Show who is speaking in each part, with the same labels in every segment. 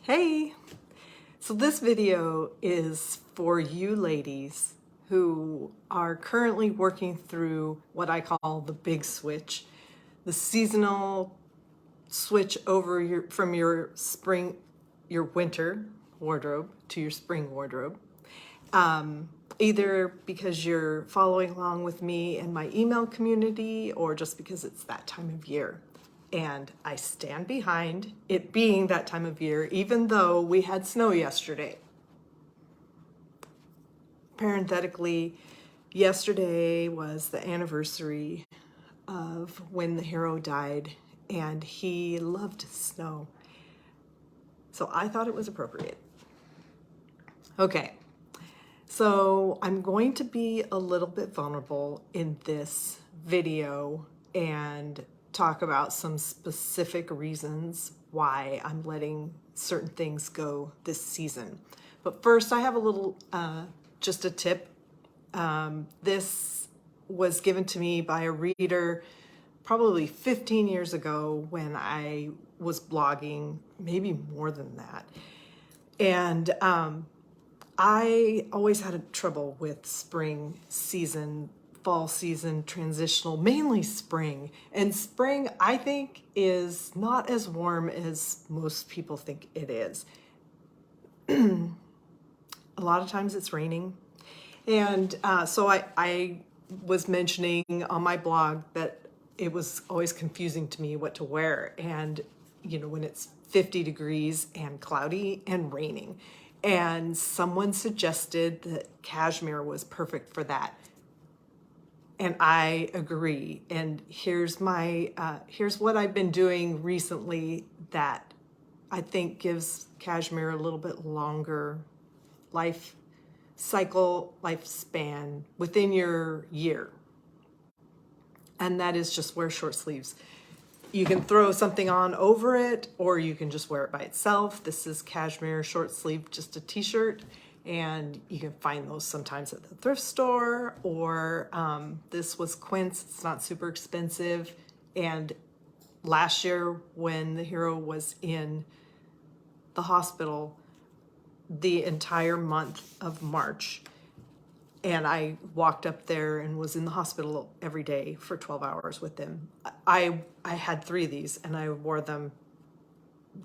Speaker 1: Hey! So this video is for you ladies who are currently working through what I call the big switch, the seasonal switch over from your winter wardrobe to your spring wardrobe. Either because you're following along with me in my email community or just because it's that time of year. And I stand behind it being that time of year, even though we had snow yesterday. Parenthetically, yesterday was the anniversary of when the hero died, and he loved snow. So I thought it was appropriate. Okay, so I'm going to be a little bit vulnerable in this video and talk about some specific reasons why I'm letting certain things go this season. But first, I have a little, just a tip. This was given to me by a reader probably 15 years ago when I was blogging, maybe more than that. And I always had trouble with spring season, fall season, transitional, mainly spring. And spring, I think, is not as warm as most people think it is. A lot of times it's raining. And so I was mentioning on my blog that it was always confusing to me what to wear. And, you know, when it's 50 degrees and cloudy and raining. And someone suggested that cashmere was perfect for that. And I agree. And here's what I've been doing recently that I think gives cashmere a little bit longer lifespan within your year. And that is just wear short sleeves. You can throw something on over it, or you can just wear it by itself. This is cashmere short sleeve, just a t-shirt, and you can find those sometimes at the thrift store, or this was Quince. It's not super expensive. And last year when the hero was in the hospital, the entire month of March, and I walked up there and was in the hospital every day for 12 hours with them. I had 3 of these, and I wore them,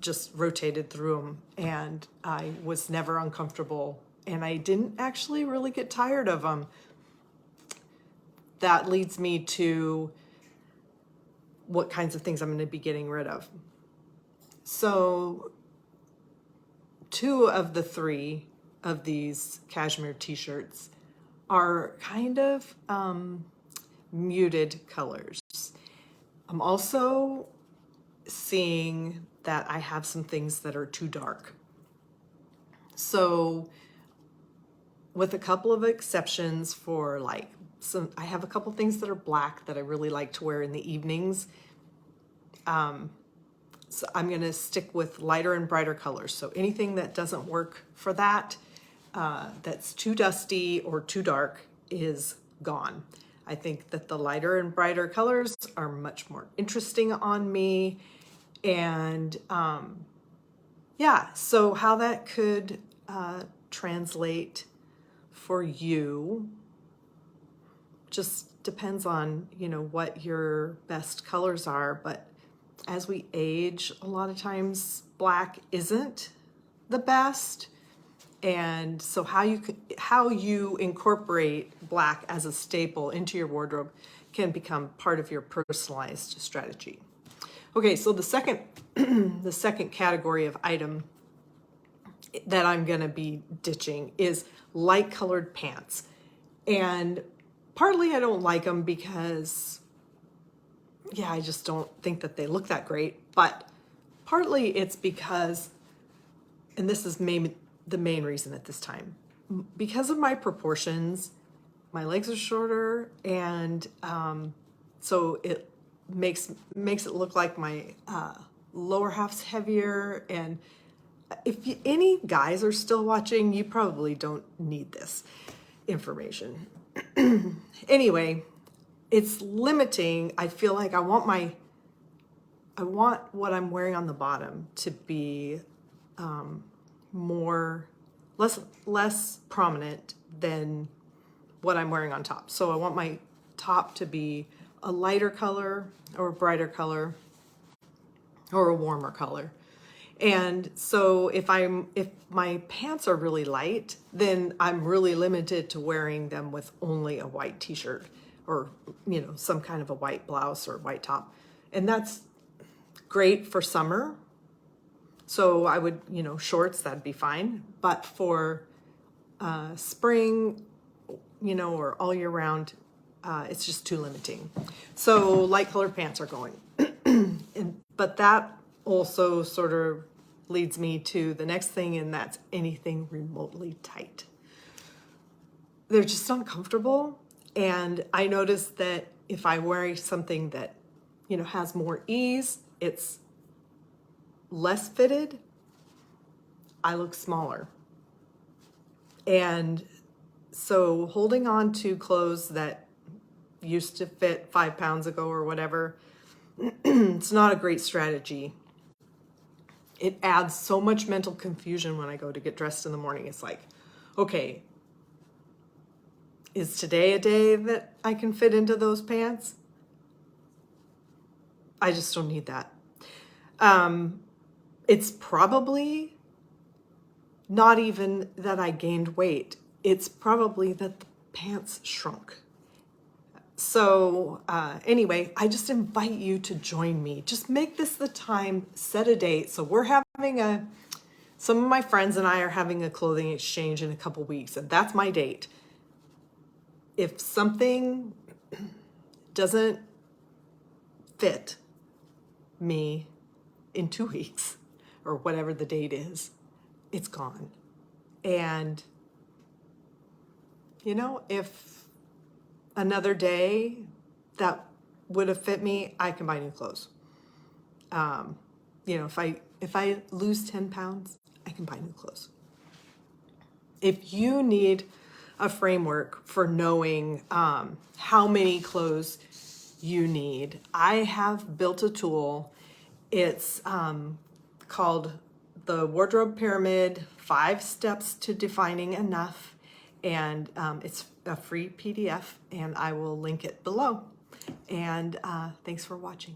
Speaker 1: just rotated through them, and I was never uncomfortable, and I didn't actually really get tired of them. That leads me to what kinds of things I'm going to be getting rid of. So 2 of the 3 of these cashmere t-shirts are kind of muted colors. I'm also seeing that I have some things that are too dark. So with a couple of exceptions for I have a couple things that are black that I really like to wear in the evenings. So I'm gonna stick with lighter and brighter colors. So anything that doesn't work for that, that's too dusty or too dark, is gone. I think that the lighter and brighter colors are much more interesting on me. And yeah, so how that could translate for you just depends on, you know, what your best colors are. But as we age, a lot of times black isn't the best. And so how you incorporate black as a staple into your wardrobe can become part of your personalized strategy. Okay, so the second the second category of item that I'm going to be ditching is light colored pants. And partly I don't like them because, yeah, I just don't think that they look that great. But partly it's because, and this is the main reason at this time, because of my proportions, my legs are shorter, and so it makes it look like my lower half's heavier. And if any guys are still watching, you probably don't need this information. Anyway, it's limiting. I feel like I want what I'm wearing on the bottom to be less prominent than what I'm wearing on top. So I want my top to be a lighter color or a brighter color or a warmer color. And so if my pants are really light, then I'm really limited to wearing them with only a white t-shirt or, you know, some kind of a white blouse or white top. And that's great for summer. So I would, you know, shorts, that'd be fine. But for spring, you know, or all year round, it's just too limiting. So light colored pants are going. But that also sort of leads me to the next thing, and that's anything remotely tight. They're just uncomfortable. And I noticed that if I wear something that, you know, has more ease, it's less fitted, I look smaller. And so holding on to clothes that used to fit 5 pounds ago or whatever, it's not a great strategy. It adds so much mental confusion when I go to get dressed in the morning. It's like, okay, is today a day that I can fit into those pants? I just don't need that. It's probably not even that I gained weight. It's probably that the pants shrunk. So anyway, I just invite you to join me. Just make this the time, set a date. So we're having some of my friends and I are having a clothing exchange in a couple weeks, and that's my date. If something doesn't fit me in 2 weeks or whatever the date is, it's gone. And, you know, if another day that would have fit me, I can buy new clothes. You know, if I lose 10 pounds, I can buy new clothes. If you need a framework for knowing how many clothes you need, I have built a tool. It's called the Wardrobe Pyramid, 5 Steps to Defining Enough. And it's a free PDF, and I will link it below. And thanks for watching.